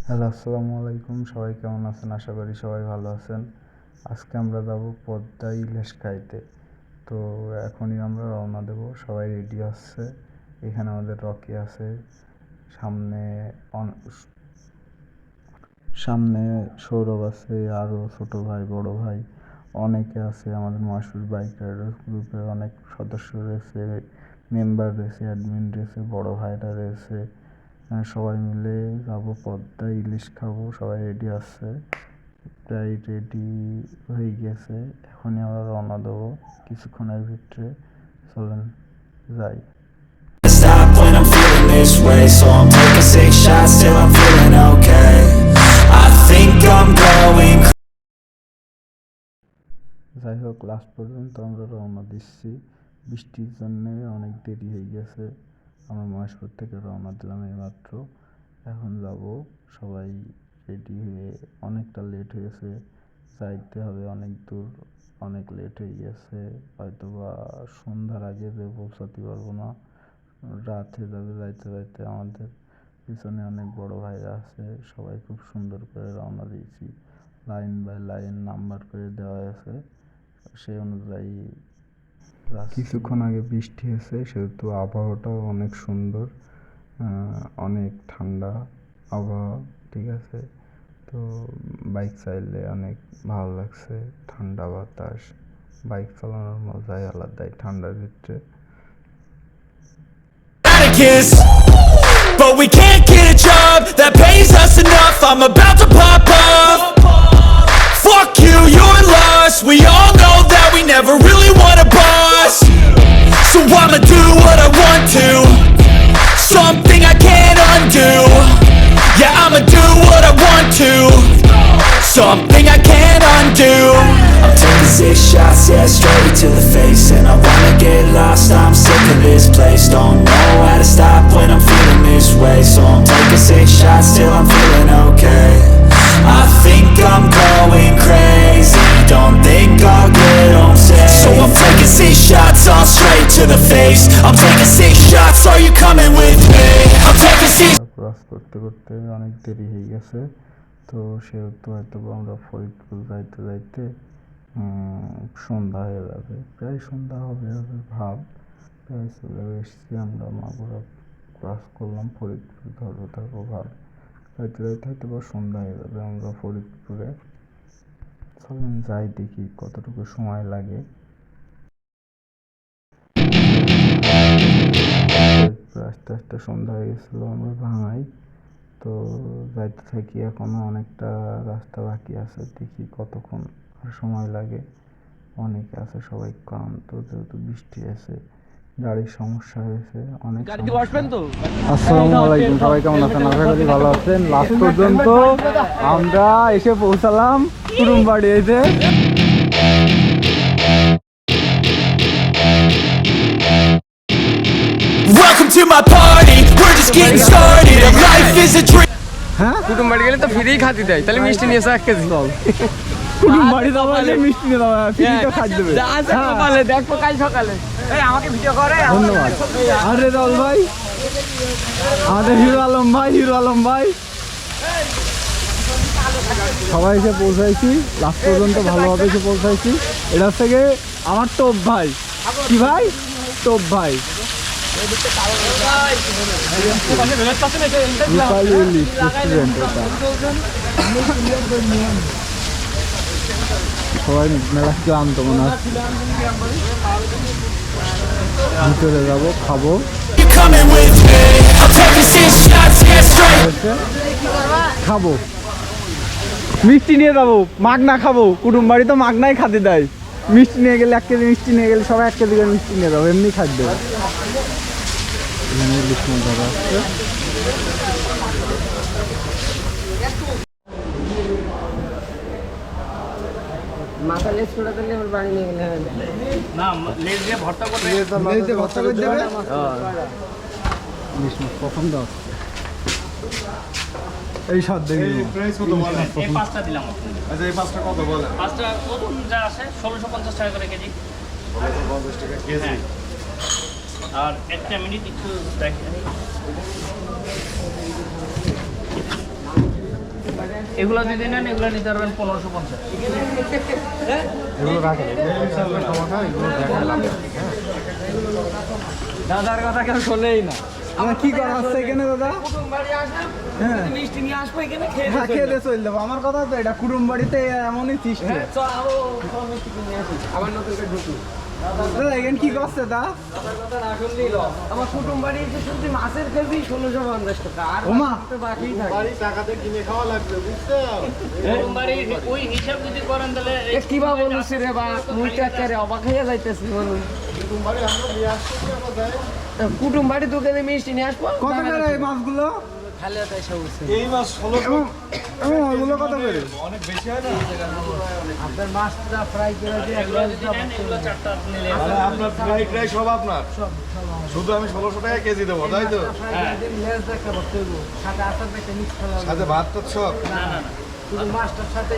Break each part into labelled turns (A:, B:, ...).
A: Hello, আসসালামু আলাইকুম। সবাই কেমন আছেন? আশা করি সবাই ভালো আছেন। আজকে আমরা যাব পদ্মা ইলিশ খাইতে। তো এখনই আমরা রওনা দেব। সবাই রেডি আসছে। এখানে আমাদের রকি আছে, সামনে সামনে সৌরভ আছে, আরও ছোট ভাই বড় ভাই অনেকে আছে। আমাদের মহেশপুর বাইক রাইডার গ্রুপের অনেক সদস্য রয়েছে, মেম্বার রয়েছে, অ্যাডমিন রয়েছে, বড় ভাইরা রয়েছে। সবাই মিলে যাবো পদ্মা ইলিশ খাবো। সবাই রেডি আছে, প্রায় রেডি হয়ে গেছে। এখনই আমরা রওনা দেবো কিছুক্ষণের ভিতরে। চলেন যাই।
B: Stop when I'm feeling this way, so I'm taking 6 shots till I'm feeling okay. I think I'm going.
A: যাই হোক, লাস্ট পর্যন্ত আমরা রওনা দিচ্ছি। বৃষ্টির জন্যে অনেক দেরি হয়ে গেছে। আমরা মহেশপুর থেকে রওনা দিলাম এইমাত্র। এখন যাব সবাই রেডি হয়ে। অনেকটা লেট হয়েছে, যাইতে হবে অনেক দূর, অনেক লেট হয়ে গেছে। হয়তো বা সন্ধ্যার আগে যে পৌঁছাতে পারবো না, রাত হয়ে যাবে যাইতে যাইতে। আমাদের পিছনে অনেক বড় ভাইরা আছে, সবাই খুব সুন্দর করে রওনা দিয়েছি। লাইন বাই লাইন নাম্বার করে দেওয়া আছে, সেই অনুযায়ী। কিছুক্ষণ আগে বৃষ্টি হয়েছে, সেহেতু আবহাওয়াটাও অনেক সুন্দর, অনেক ঠান্ডা আবহাওয়া। ঠিক আছে, তো বাইক চাইলে অনেক ভালো লাগছে। ঠান্ডা বাতাস, বাইক চালানোর মজাই আলাদাই ঠান্ডার ভিতরে।
B: But we can't get a job that pays us enough. I'm about to pop off. Fuck you, you're lost. We all know that we never really want a boss. So I'ma do what I want to, something I can't undo. Yeah, I'ma do what I want to, something I can't undo. I'm taking 6 shots, yeah, straight to the face. And I wanna get lost, I'm sick of this place. Don't know how to stop when I'm feeling this way. So I'm taking 6 shots till I'm feeling okay. I think I'm going crazy, don't think I'll get home safe. So I'm taking 6 shots all straight to the face. I'm taking 6 shots, are you coming with me? I'm taking 6.
A: Cross করতে করতে অনেক দেরি হয়ে গেছে, তো সেহেতু হয়তো আমরা ফরিদপুর যাইতে যাইতে সন্ধ্যা হয়ে যাবে। প্রায় সন্ধ্যা হবে হবে ভাব। প্রায় চলে এসেছি আমরা, মাগুরা ক্রস করলাম, ফরিদপুর ধরবো ভাব। যাইতে যাইতে হয়তো বা সন্ধ্যা হয়ে যাবে আমরা ফরিদপুরে। চলুন যাই, দেখি কতটুকু সময় লাগে। আস্তে আস্তে সন্ধ্যা হয়ে গেছিলো, আমরা ভাঙাই। তো যাইতে থাকি, এখনো অনেকটা রাস্তা বাকি আছে। দেখি কতক্ষণ আর সময় লাগে। অনেকে আছে, সবাই ক্লান্ত, যেহেতু বৃষ্টি আছে, গাড়ির সমস্যা হয়েছে অনেক। আসসালামু আলাইকুম, সবাই কেমন আছেন? আশা করি ভালো আছেন। লাস্ট পর্যন্ত আমরা এসে পৌঁছালাম কুড়ুমবাড়ি। এসে
B: Welcome to my party, we're just getting started. Life is a dream.
C: হ্যাঁ, কুটুম বাড়ি গেলে তো ফ্রিই খাতি দেয়, তাহলে মিষ্টি নিয়ে এসো 1 কেজি।
A: কুড়ুম বাড়ি যাবো, মিষ্টি নিয়ে যাবো, ফ্রিতে খাদ্য দেবে।
C: সকালে দেখবো, কাল সকালে আমাকে ভিডিও করে।
A: ধন্যবাদ। আর রেজাউল ভাই, আমাদের হিরো আলম ভাই, হিরো আলম ভাই, সবাই এসে পৌঁছাইছি। লাস্ট পর্যন্ত ভালোভাবে এসে পৌঁছাইছি। এটা থেকে আমার টোপ ভাই, কি ভাই, টোপ ভাই, সবাই মেলা ক্লান্ত মনে হচ্ছে। ভিতরে যাবো, খাবো, খাবো, মিষ্টি নিয়ে যাবো, মাগনা খাবো। কুটুম বাড়ি তো মাগনাই খাতে দেয়। মিষ্টি নিয়ে গেলে 1 কেজি মিষ্টি নিয়ে গেলে সবাই 1 কেজি করে মিষ্টি নিয়ে যাবো, এমনি খাদ্য।
C: মাথা লেজ ছোড়া দিলে আমার বাড়ি নিয়ে গেলে
D: না, লেজ দিয়ে ভর্তা করতে
A: দেবে। কখন দাও এই সাত দিন
D: এই 5টা দিলাম।
E: আচ্ছা, এই 5টা কত বলে?
D: 5টা ওজন যা আসে 1650 টাকা করে কেজি।
E: 1650 টাকা কেজি।
D: আর একটা মিনিট একটু দেখেন। এগুলো যদি নেন এগুলো নিতে পারবেন 1550।
E: এগুলো রাখেন, এগুলো হিসাবে সমাধান, এগুলো দেখেন লাগে।
C: দাদার কথা কেউ শোনেই না।
A: আমার কি করা হচ্ছে এখানে দাদা? হ্যাঁ
C: মিষ্টি নিয়ে আসবো এখানে খেয়ে
A: হ্যাঁ খেয়ে দিয়ে চলে যাবো। আমার কথা তো এটা কুটুম বাড়িতে এমনই সৃষ্টি।
C: আবার নতুন করে ঢুকি।
A: দাদা এখানে কি করছে দা?
C: আমার কুটুম বাড়ি এসে শুনছি মাছের কেজি 1650 টাকা, আর
A: ওমা
C: বাকি থাকে।
E: বাড়ি টাকাতে কিনে খাওয়া লাগবে, বুঝছো?
D: বাড়ির ওই হিসাব যদি করেন তাহলে
C: কিবা বলছি রে বা মুই তো একেবারে অবাক হয়ে যাইতেছি বলুন।
E: কুটুম বাড়ি আমরা নিয়ে আসছি আমরা যাই।
C: কুটুম বাড়ি দোকানে মিষ্টি নিয়ে আসবো।
A: কত করে এই মাছগুলো?
C: খালি হাতে এসে বলছে
E: এই মাছ 16
A: এবং ওইগুলো কত করে?
E: অনেক বেশি হয় না?
C: আপনার মাছটা ফ্রাই করে দিয়ে
D: এগুলো যদি নেন এগুলো 4টা আপনি নিলে
E: তাহলে আপনার ফ্রাই ট্রাই সব আপনার, শুধু আমি 1600 টাকা কেজি দেবো, তাই তো?
C: লেজ দেখতে পারতে সাথে আসার দেখে মিক্স করা
E: সাথে ভাত তো সব,
D: না না না
C: শুধু মাছটার সাথে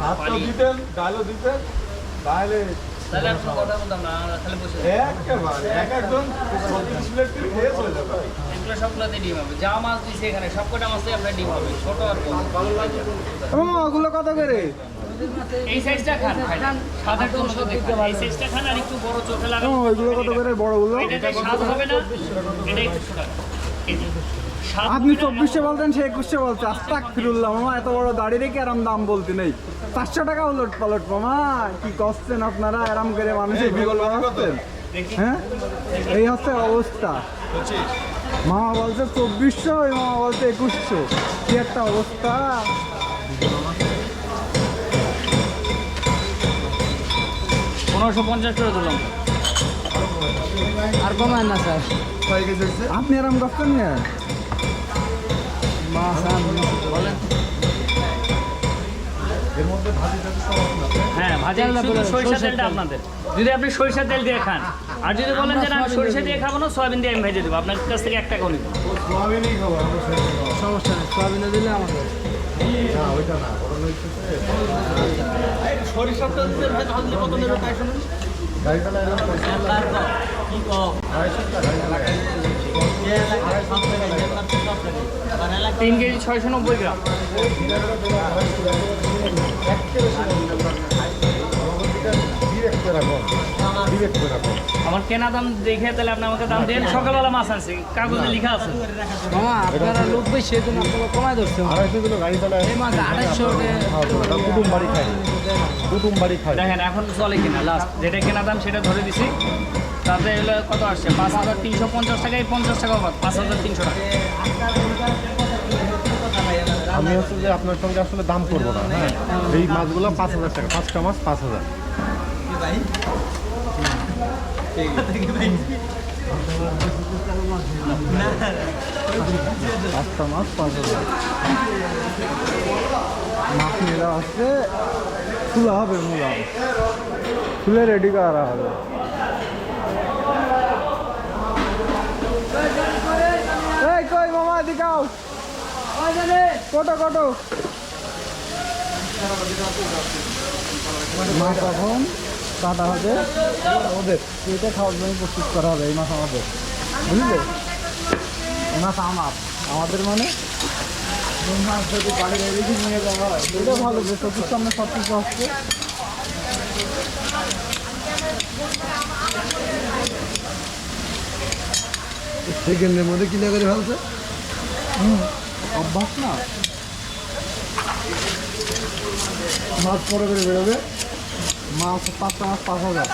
E: ভাতও দিতেন, ডালও দিতেন, তাহলে
D: তাহলে আপনি কথা বলতাম না, আমরা খালি বসে
E: একেবারে এক একজন 36 প্লেট করে খেয়ে চলে যাবে।
D: এগুলো সবগুলোতে ডিম হবে, যা মাছ দিছে এখানে সবকটা মাছে আপনার ডিম হবে, ছোট আর বড়।
A: এবং ওগুলো কত করে?
D: এই সাইজটা খান খান, সাদা টমেটো দেখতে এই সাইজটা খান, আর একটু বড় চোখে লাগান।
A: এবং ওইগুলো কত করে বড়গুলো?
D: এটা স্বাদ হবে না, এটা 2100 টাকা কেজি। স্বাদ
A: আপনি
D: হবে না,
A: 2400 বলতেন, সে 2100 বলছে। আস্তাগফিরুল্লাহ মামা, এত বড় দাড়ি রেখে এরম দাম বলতে নেই। 400 টাকা উলট পালট মামা, কি করছেন আপনারা? এরম করে মানুষের বিগল বানাচ্ছেন। হ্যাঁ এই হচ্ছে অবস্থা। মামা বলছে 2400, ওই মামা বলছে 2100। কি একটা অবস্থা।
D: 1550 করে দিলাম।
C: আর কমায় না স্যার।
E: কয় কেজি হচ্ছে?
A: আপনি এরম করছেন না?
C: মাছ বলেন
E: এর মধ্যে ভাজি টাজি সব আপনার।
D: হ্যাঁ ভাজি, শুধু সরিষা তেলটা আপনাদের। যদি আপনি সরিষা তেল দিয়ে খান, আর যদি বলেন যে না আমি সরিষা দিয়ে খাবো না, সয়াবিন দিয়ে আমি ভেজে দেবো, আপনার কাছ থেকে 1 টাকাও নিব।
E: সোয়াবিনই খাবো আমরা, সরিষা খাবো না।
C: সমস্যা নেই, সোয়াবিনে দিলে আমাকে
E: না ওইটা না, বড় হইতেছে
D: সরিষার তেল দিয়ে ভাজলে কত নেবে তাই শুনুন।
E: গাড়িটা না এরকম পয়সা
D: কি কম 3 কেজি 690 গ্রাম। আমার কেনা দাম দেখে তাহলে আপনি আমাকে দাম দেন। সকালবেলা মাছ আনছি, কাগজে লেখা আছে।
C: মামা আপনারা লোক বেশি সেজন্য আপনারা কমায় ধরছেন।
E: 250 কিলো গাড়ি চালায়।
C: এই মাছ 250
E: কুটুম বাড়ি খায়, কুটুম বাড়ি খায়।
D: দেখেন এখন চলে কিনা, লাস্ট যেটা কেনা দাম সেটা ধরে দিছি। তাতে হলো কত আসছে, 5350 টাকায় 50 টাকা বাদ, 5300 টাকা।
E: আমি হচ্ছে যে আপনার সঙ্গে আসলে দাম করবো না, হ্যাঁ। এই মাছগুলো 5000 টাকা, 5টা মাছ 5000।
A: পাঁচটা মাছ 5000। মাছ মেলা হচ্ছে, তুলা হবে, মূলা তুলে রেডি করা হবে। এই কই মামা দিকাও কটো কটো মাছ এখন কাটা হবে ওদের, কেটে খাওয়ার জন্য প্রস্তুত করা হবে। এই মাছ আমাদের, বুঝলে? এই মাছ আমাদের মানে এই মাছ যদি বাড়ি রেখে নিয়ে যাওয়া হয় এটা ভালো, যে চতুর সামনে সব কিছু আসছে।
E: সেকেন্ডের মধ্যে কিনে করে ফেলছে।
A: অভ্যাস না,
E: মাছ পরে করে বেরোবে।
A: মাছ 5টা মাছ 5000।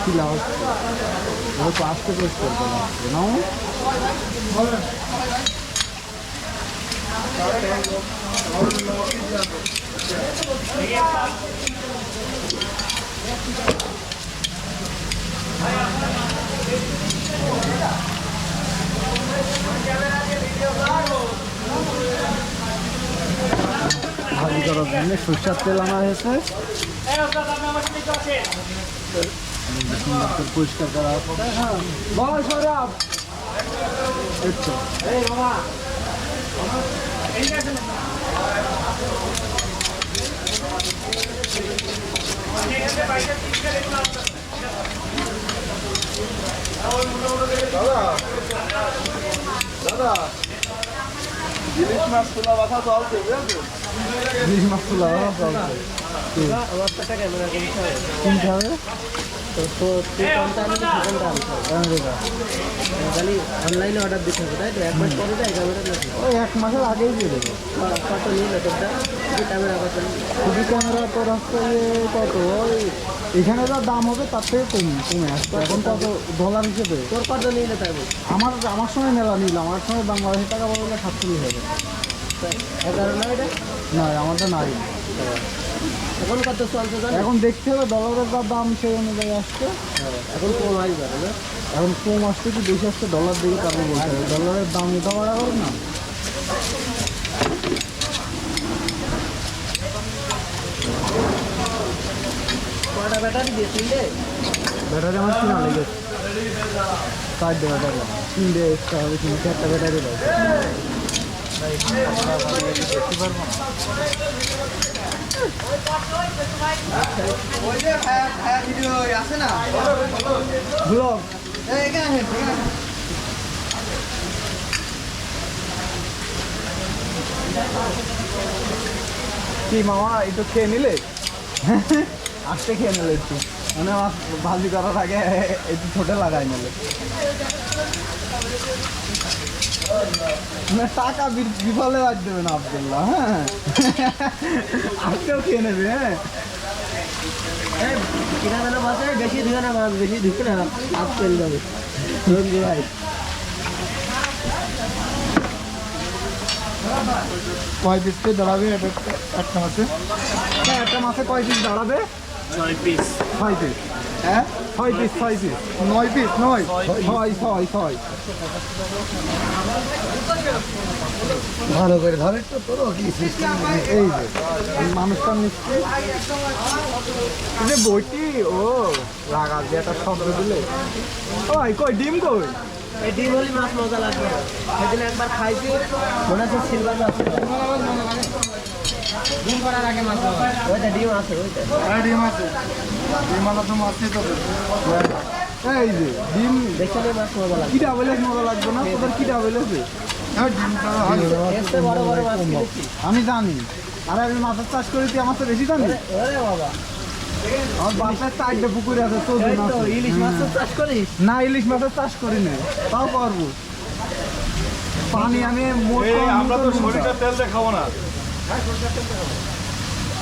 A: কি লাভ হচ্ছে? ও তো আসতে চেষ্টা করতে লাগছে না। ভাজি করার জন্য সরষের তেল আনা হয়েছে, পরিষ্কার করা হচ্ছে। বল সৌরভ, ইলিশ মাছ তোলা বাধা চলছে ইলিশ মাছ তোলা বাধা চলছে
C: আমার তো টাকা ক্যামেরা
A: কিনতে হবে
C: তো তুই কোনটা আনবি সেখানটা আনতে হবে
A: আমেরিকা
C: খালি অনলাইনে অর্ডার দিতে হবে তাই তো এক মাস পরে দেয় ক্যামেরা নাকি
A: ওই 1 মাসের আগেই দিয়ে দেবো
C: কত নিল তোরটা তুই ক্যামেরা কত
A: খুবই ক্যামেরা তোর হচ্ছে কত ওই এখানে যা দাম হবে তার থেকে কমে আসছে এখন কত ডলার হিসেবে
C: তোর কত নিলে তাই বল
A: আমার সময় মেলা নিল আমার সময় বাংলাদেশি টাকা বললে 47 হবে
C: 11 না এটা
A: না আমারটা নাই
C: এখন কত চলছে জানো
A: এখন দেখতে হবে ডলারের যা দাম সেই অনুযায়ী আসছে
C: এখন কম আসবে না
A: এখন কম আসছে কি বেশি আসছে ডলার দিকে তারপর বলতে হবে ডলারের দাম এটা বাড়া হবে না
C: কটা ব্যাটারি দিয়ে 3টে
A: ব্যাটারি আমার কিনা লেগেছে 4টে ব্যাটারি 3টে এক্সট্রা হবে 3-4টা ব্যাটারি দেয় ব্লগ কি মামা একটু খেয়ে নিলে আজকে খেয়ে নিলে একটু মানে আমার ভাজি করার আগে একটু ছোটে লাগাই নিলে না টাকা বিফলে রাখ দেবে না আব্দুল্লাহ হ্যাঁ আজকেও খেয়ে নেবে হ্যাঁ
C: কিনা দানা মাছ বেশি দিবে না মাছ বেশি দিবে না হাত তেল যাবে রঞ্জি ভাই
A: কয় পিস করে দাঁড়াবে একটা মাছে হ্যাঁ একটা মাছে কয় পিস দাঁড়াবে
D: 6 পিস
A: 6 পিস হ্যাঁ 6 পিস 9 পিস 9 6
C: ভালো করে ধরে তো তোর কি
A: এই যে মানুষটা নিচ্ছে যে বইটি ও লাগা দিয়ে একটা শব্দ দিলে ওই কই ডিম কই
C: এই ডিম হলি মাছ মজা লাগবে সেদিন একবার খাইছি মনে হচ্ছে সিলভার মাছ ডিম করার আগে মাছ ওইটা ডিম আছে ওইটা
A: ডিম আছে ডিম আলা তো মাছই তো এই যে ডিম
C: দেখলে মাছ মজা লাগবে
A: কিটা বলে মজা লাগবে না তোদের কিটা বলেছে
C: এসে বড় বড় মাছ কিনেছি
A: আমি জানি আরে আমি মাছের চাষ করি তুই আমার তো বেশি জানি
C: ওরে বাবা
A: আমার বাপের 4টে পুকুরে আছে তো
C: এই তো ইলিশ মাছের চাষ করিস
A: না ইলিশ মাছের চাষ করি না তাও করবো পানি আমি মোট
E: আমরা তো শরীরটা তেল দিয়ে খাবো না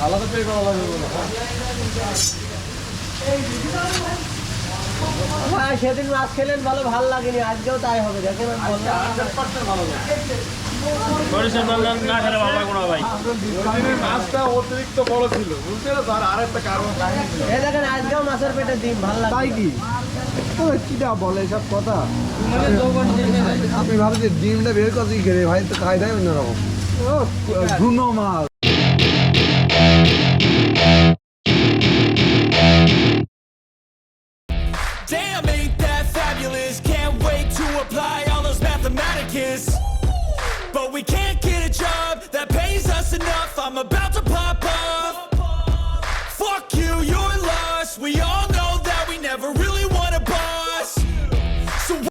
E: আলাদা পে করা লাগবে
C: হ্যাঁ সেদিন মাছ খেলেন ভালো লাগেনি আজকেও তাই হবে দেখেন
D: সরিষার তেল না খেলে ভালো লাগবে না ভাই
E: মাছটা অতিরিক্ত বড় ছিল বুঝতে পারছো আর একটা কারণ
C: এই দেখেন আজকেও মাছের পেটে ডিম ভালো লাগে
A: তাই কি কিটা বলে সব কথা আপনি ভাবছেন ডিমটা বের করছি খেলে ভাই তো খাই দেয় অন্যরকম ঘুনো মাছ
B: Damn, ain't that fabulous. Can't wait to apply all those mathematicus. But we can't get a job that pays us enough. I'm about to